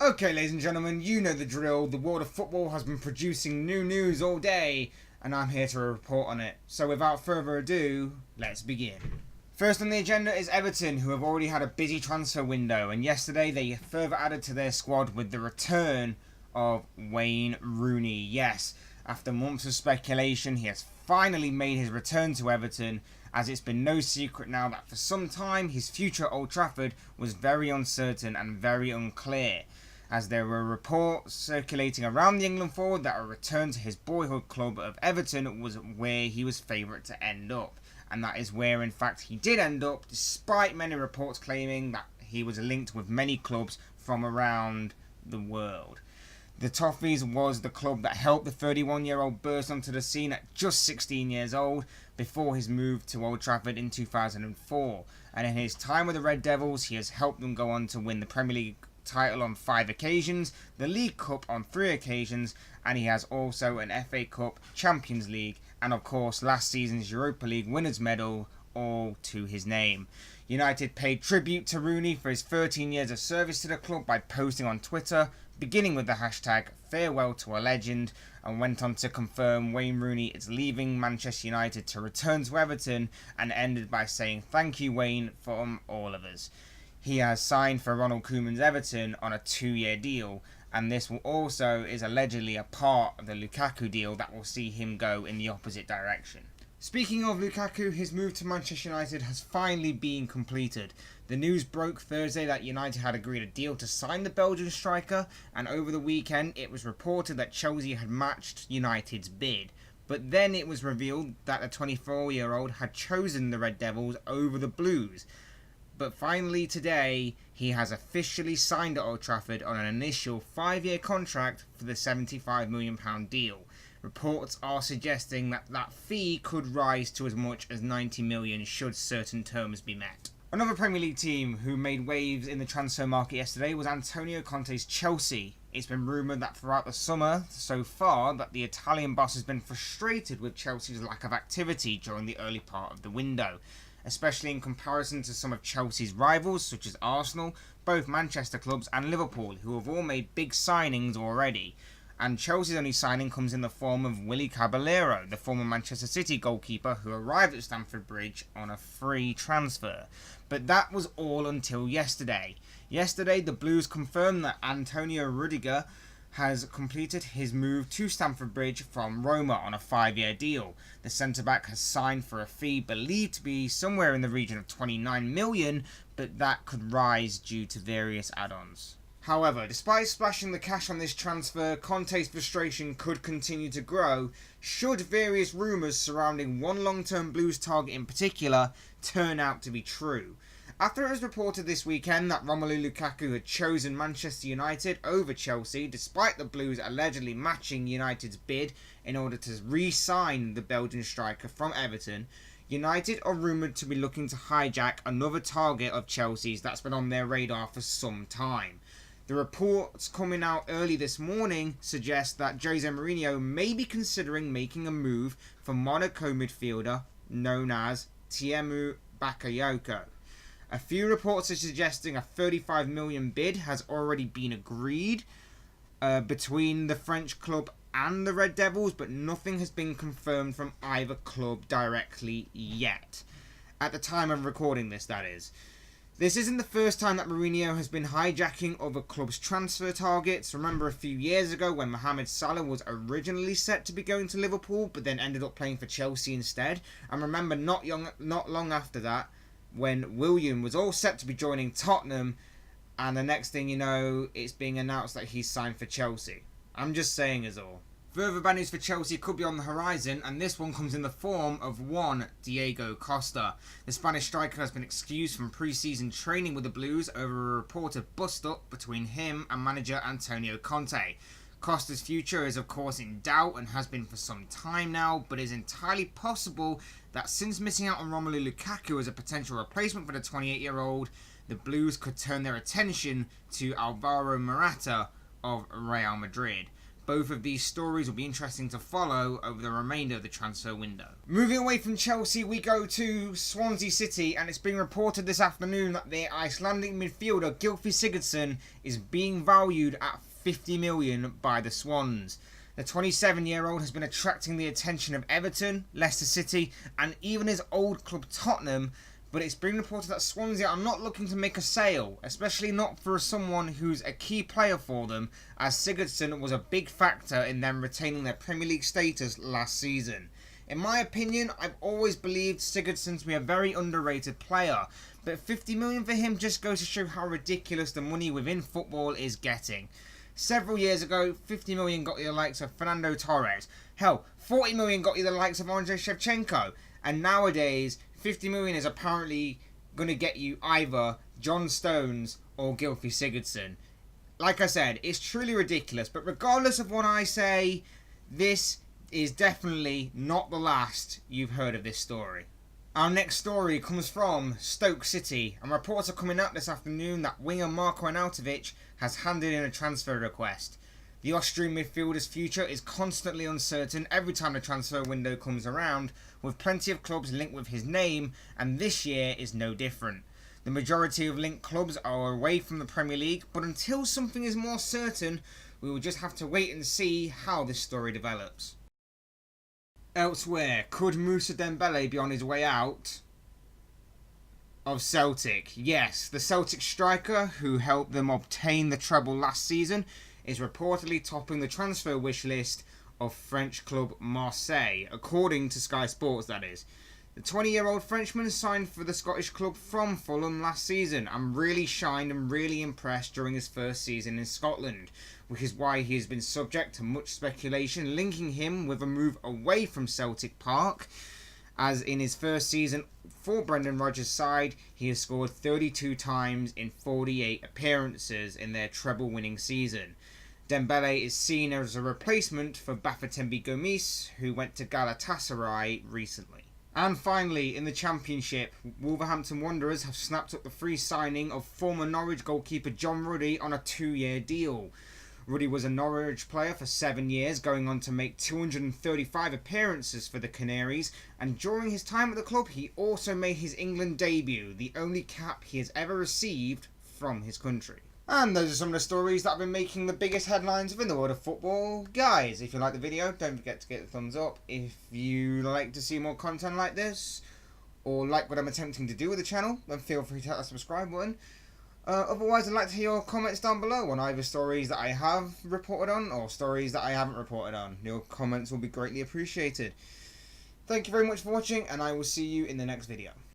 Okay, ladies and gentlemen, you know the drill. The world of football has been producing new news all day, and I'm here to report on it. So without further ado, let's begin. First on the agenda is Everton, who have already had a busy transfer window, and yesterday they further added to their squad with the return of Wayne Rooney. Yes, after months of speculation, he has finally made his return to Everton, as it's been no secret now that for some time his future at Old Trafford was very uncertain and very unclear, as there were reports circulating around the England forward that a return to his boyhood club of Everton was where he was favourite to end up. And that is where in fact he did end up, despite many reports claiming that he was linked with many clubs from around the world. The Toffees was the club that helped the 31-year-old burst onto the scene at just 16 years old before his move to Old Trafford in 2004. And in his time with the Red Devils, he has helped them go on to win the Premier League title on 5 occasions, the League Cup on 3 occasions, and he has also an FA Cup, Champions League, and of course last season's Europa League winners medal, all to his name. United paid tribute to Rooney for his 13 years of service to the club by posting on Twitter, beginning with the hashtag farewell to a legend, and went on to confirm Wayne Rooney is leaving Manchester United to return to Everton, and ended by saying thank you Wayne from all of us. He has signed for Ronald Koeman's Everton on a 2-year deal, and this will also is allegedly a part of the Lukaku deal that will see him go in the opposite direction. Speaking of Lukaku, his move to Manchester United has finally been completed. The news broke Thursday that United had agreed a deal to sign the Belgian striker, and over the weekend it was reported that Chelsea had matched United's bid. But then it was revealed that the 24-year-old had chosen the Red Devils over the Blues. But finally today, he has officially signed at Old Trafford on an initial 5-year contract for the £75 million deal. Reports are suggesting that that fee could rise to as much as £90 million should certain terms be met. Another Premier League team who made waves in the transfer market yesterday was Antonio Conte's Chelsea. It's been rumoured that throughout the summer so far that the Italian boss has been frustrated with Chelsea's lack of activity during the early part of the window, especially in comparison to some of Chelsea's rivals such as Arsenal, both Manchester clubs and Liverpool, who have all made big signings already. And Chelsea's only signing comes in the form of Willy Caballero, the former Manchester City goalkeeper who arrived at Stamford Bridge on a free transfer. But that was all until yesterday. Yesterday the Blues confirmed that Antonio Rudiger has completed his move to Stamford Bridge from Roma on a 5-year deal. The centre-back has signed for a fee believed to be somewhere in the region of 29 million, but that could rise due to various add-ons. However, despite splashing the cash on this transfer, Conte's frustration could continue to grow should various rumours surrounding one long-term Blues target in particular turn out to be true. After it was reported this weekend that Romelu Lukaku had chosen Manchester United over Chelsea, despite the Blues allegedly matching United's bid in order to re-sign the Belgian striker from Everton, United are rumoured to be looking to hijack another target of Chelsea's that's been on their radar for some time. The reports coming out early this morning suggest that Jose Mourinho may be considering making a move for Monaco midfielder known as Tiémoué Bakayoko. A few reports are suggesting a 35 million bid has already been agreed between the French club and the Red Devils, but nothing has been confirmed from either club directly yet. At the time of recording this, that is. This isn't the first time that Mourinho has been hijacking other clubs' transfer targets. Remember a few years ago when Mohamed Salah was originally set to be going to Liverpool, but then ended up playing for Chelsea instead. And remember not long after that, when Willian was all set to be joining Tottenham, and the next thing you know, it's being announced that he's signed for Chelsea. I'm just saying is all. Further bad news for Chelsea could be on the horizon, and this one comes in the form of one Diego Costa. The Spanish striker has been excused from pre-season training with the Blues over a reported bust-up between him and manager Antonio Conte. Costa's future is of course in doubt and has been for some time now, but it is entirely possible that since missing out on Romelu Lukaku as a potential replacement for the 28-year-old, the Blues could turn their attention to Alvaro Morata of Real Madrid. Both of these stories will be interesting to follow over the remainder of the transfer window. Moving away from Chelsea, we go to Swansea City, and it's been reported this afternoon that their Icelandic midfielder Gylfi Sigurdsson is being valued at 50 million by the Swans. The 27-year-old has been attracting the attention of Everton, Leicester City, and even his old club Tottenham, but it's been reported that Swansea are not looking to make a sale, especially not for someone who's a key player for them, as Sigurdsson was a big factor in them retaining their Premier League status last season. In my opinion, I've always believed Sigurdsson to be a very underrated player, but 50 million for him just goes to show how ridiculous the money within football is getting. Several years ago, 50 million got you the likes of Fernando Torres. Hell, 40 million got you the likes of Andrei Shevchenko. And nowadays, 50 million is apparently going to get you either John Stones or Gylfi Sigurdsson. Like I said, it's truly ridiculous, but regardless of what I say, this is definitely not the last you've heard of this story. Our next story comes from Stoke City, and reports are coming out this afternoon that winger Marko Arnautovic has handed in a transfer request. The Austrian midfielder's future is constantly uncertain every time the transfer window comes around, with plenty of clubs linked with his name, and this year is no different. The majority of linked clubs are away from the Premier League, but until something is more certain, we will just have to wait and see how this story develops. Elsewhere, could Moussa Dembele be on his way out of Celtic? Yes, the Celtic striker, who helped them obtain the treble last season, is reportedly topping the transfer wish list of French club Marseille, according to Sky Sports, that is. The 20-year-old Frenchman signed for the Scottish club from Fulham last season and really shined and really impressed during his first season in Scotland, which is why he has been subject to much speculation linking him with a move away from Celtic Park, as in his first season for Brendan Rodgers' side, he has scored 32 times in 48 appearances in their treble-winning season. Dembele is seen as a replacement for Bafétimbi Gomis, who went to Galatasaray recently. And finally, in the Championship, Wolverhampton Wanderers have snapped up the free signing of former Norwich goalkeeper John Ruddy on a 2-year deal. Ruddy was a Norwich player for 7 years, going on to make 235 appearances for the Canaries, and during his time at the club he also made his England debut, the only cap he has ever received from his country. And those are some of the stories that have been making the biggest headlines within the world of football. Guys, if you like the video, don't forget to get the thumbs up. If you like to see more content like this, or like what I'm attempting to do with the channel, then feel free to hit that subscribe button. Otherwise, I'd like to hear your comments down below on either stories that I have reported on or stories that I haven't reported on. Your comments will be greatly appreciated. Thank you very much for watching, and I will see you in the next video.